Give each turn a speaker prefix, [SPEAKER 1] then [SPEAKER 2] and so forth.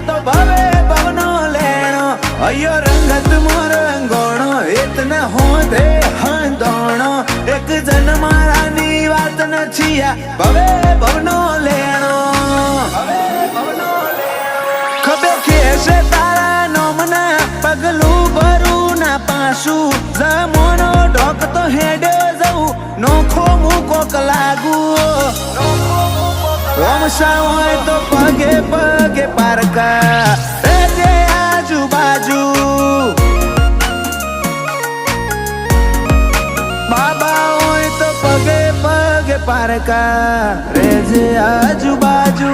[SPEAKER 1] तो भवे भवनो लेनो अयो रंगत मोर रंगोणो इतना हो दे हंदोणो एक जन मारा नी वात न छिया भवे भवनो लेनो खबे खेसे तारा नोमना पगलू भरू ना पासू जमोनो ढोक तो हेडे जाऊ नोखो मुको कलागू रोमसा होय तो पगे पगे पारका रेजे आजू बाजू बाबा होय तो पगे पगे पारका रेजे आजू बाजू